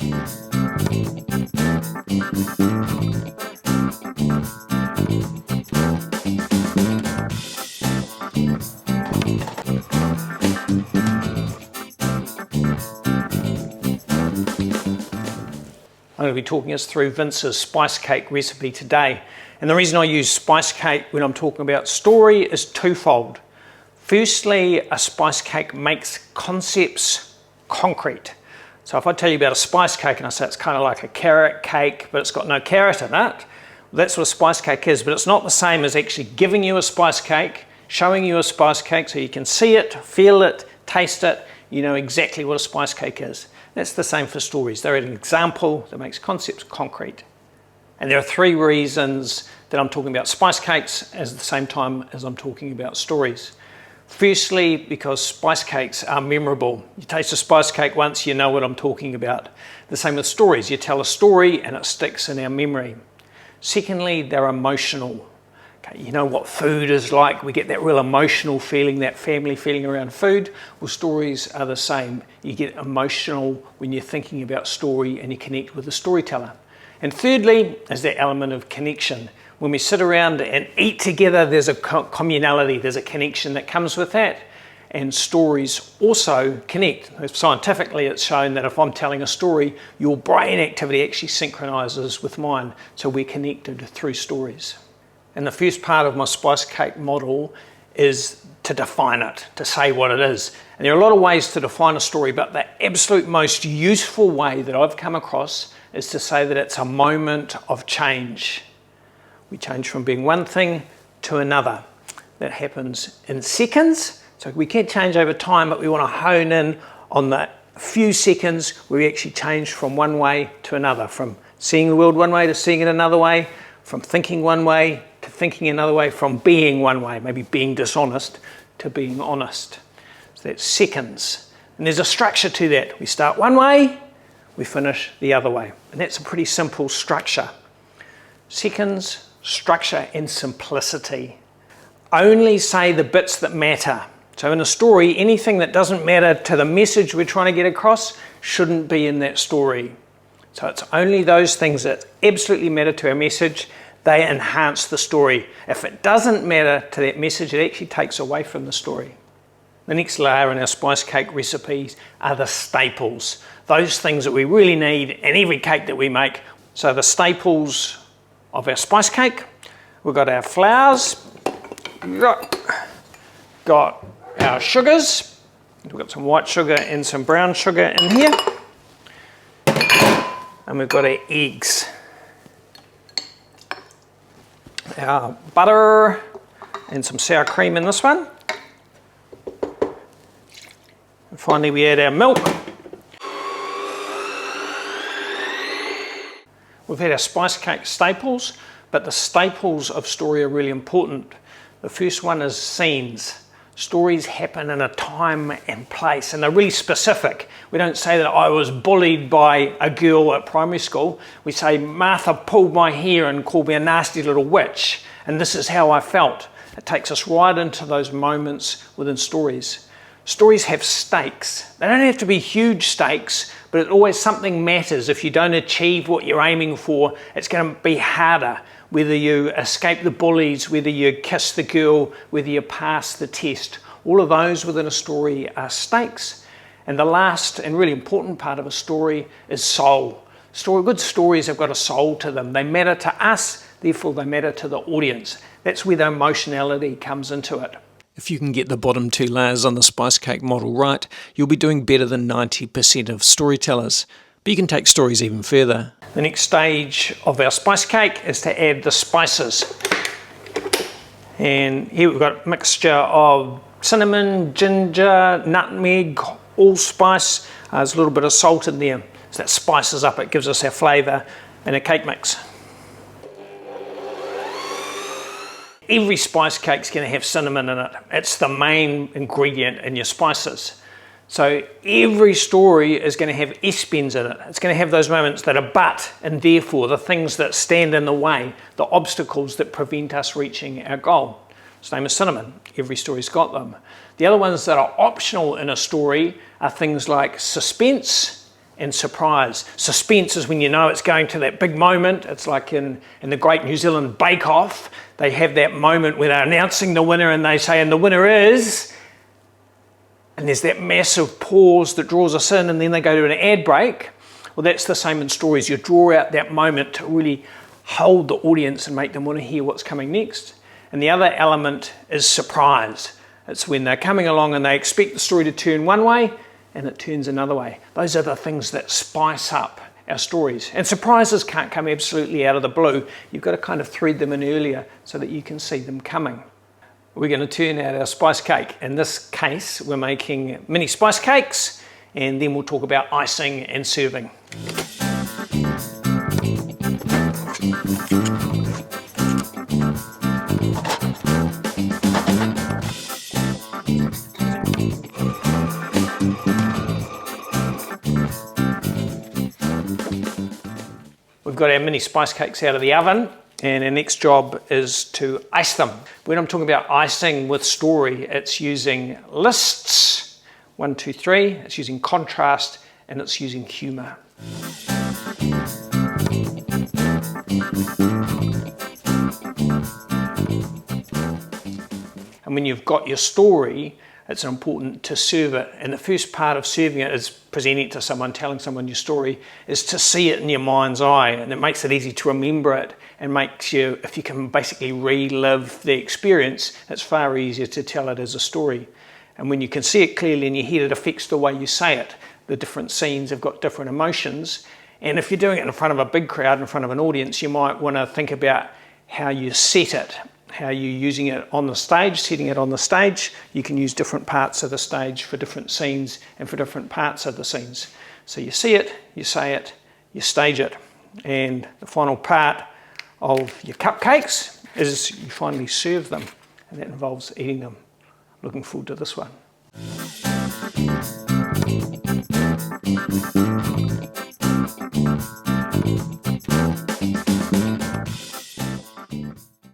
I'm going to be talking us through Vince's spice cake recipe today. And the reason I use spice cake when I'm talking about story is twofold. Firstly, a spice cake makes concepts concrete. So if I tell you about a spice cake and I say it's kind of like a carrot cake, but it's got no carrot in it, well, that's what a spice cake is, but it's not the same as actually giving you a spice cake, showing you a spice cake so you can see it, feel it, taste it, you know exactly what a spice cake is. That's the same for stories. They're an example that makes concepts concrete. And there are three reasons that I'm talking about spice cakes at the same time as I'm talking about stories. Firstly, because spice cakes are memorable. You taste a spice cake once, you know what I'm talking about. The same with stories. You tell a story and it sticks in our memory. Secondly, they're emotional. Okay, you know what food is like. We get that real emotional feeling, that family feeling around food. Well, stories are the same. You get emotional when you're thinking about story and you connect with the storyteller. And thirdly, is that element of connection. When we sit around and eat together, there's a communality, there's a connection that comes with that. And stories also connect. Scientifically, it's shown that if I'm telling a story, your brain activity actually synchronizes with mine. So we're connected through stories. And the first part of my spice cake model is to define it, to say what it is. And there are a lot of ways to define a story, but the absolute most useful way that I've come across is to say that it's a moment of change. We change from being one thing to another. That happens in seconds. So we can change over time, but we want to hone in on the few seconds where we actually change from one way to another, from seeing the world one way to seeing it another way, from thinking one way to thinking another way, from being one way, maybe being dishonest, to being honest. So that's seconds. And there's a structure to that. We start one way, we finish the other way. And that's a pretty simple structure. Seconds, structure, and simplicity. Only say the bits that matter. So in a story, anything that doesn't matter to the message we're trying to get across shouldn't be in that story. So it's only those things that absolutely matter to our message. They enhance the story. If it doesn't matter to that message, it actually takes away from the story. The next layer in our spice cake recipes are the staples. Those things that we really need in every cake that we make. So the staples of our spice cake, we've got our flours, got our sugars, we've got some white sugar and some brown sugar in here, and we've got our eggs. Our butter and some sour cream in this one. And finally we add our milk. We've had our spice cake staples, but the staples of story are really important. The first one is scenes. Stories happen in a time and place, and they're really specific. We don't say that I was bullied by a girl at primary school. We say Martha pulled my hair and called me a nasty little witch, and this is how I felt. It takes us right into those moments within stories. Stories have stakes. They don't have to be huge stakes, but it always something matters. If you don't achieve what you're aiming for, it's going to be harder. Whether you escape the bullies, whether you kiss the girl, whether you pass the test. All of those within a story are stakes. And the last and really important part of a story is soul. Good stories have got a soul to them. They matter to us, therefore they matter to the audience. That's where the emotionality comes into it. If you can get the bottom two layers on the spice cake model right, you'll be doing better than 90% of storytellers. But you can take stories even further. The next stage of our spice cake is to add the spices. And here we've got a mixture of cinnamon, ginger, nutmeg, allspice. There's a little bit of salt in there. So that spices up, it gives us our flavour and a cake mix. Every spice cake's going to have cinnamon in it. It's the main ingredient in your spices. So every story is going to have S-bends in it. It's going to have those moments that are but and therefore, the things that stand in the way, the obstacles that prevent us reaching our goal. Same as cinnamon. Every story's got them. The other ones that are optional in a story are things like suspense and surprise. Suspense is when you know it's going to that big moment. It's like in the Great New Zealand Bake Off. They have that moment where they're announcing the winner and they say, and the winner is, and there's that massive pause that draws us in, and then they go to an ad break. Well, that's the same in stories. You draw out that moment to really hold the audience and make them want to hear what's coming next. And the other element is surprise. It's when they're coming along and they expect the story to turn one way and it turns another way. Those are the things that spice up our stories. And surprises can't come absolutely out of the blue. You've got to kind of thread them in earlier so that you can see them coming. We're going to turn out our spice cake. In this case, we're making mini spice cakes, and then we'll talk about icing and serving. We've got our mini spice cakes out of the oven, and our next job is to ice them. When I'm talking about icing with story, it's using lists, 1, 2, 3, it's using contrast, and it's using humour. And when you've got your story, it's important to serve it. And the first part of serving it is presenting it to someone, telling someone your story, is to see it in your mind's eye. And it makes it easy to remember it, and makes you, if you can basically relive the experience, it's far easier to tell it as a story. And when you can see it clearly in your head, it affects the way you say it. The different scenes have got different emotions. And if you're doing it in front of a big crowd, in front of an audience, you might want to think about how you set it. How you're using it on the stage, setting it on the stage. You can use different parts of the stage for different scenes and for different parts of the scenes. So you see it, you say it, you stage it. And the final part of your cupcakes is you finally serve them, and that involves eating them. Looking forward to this one.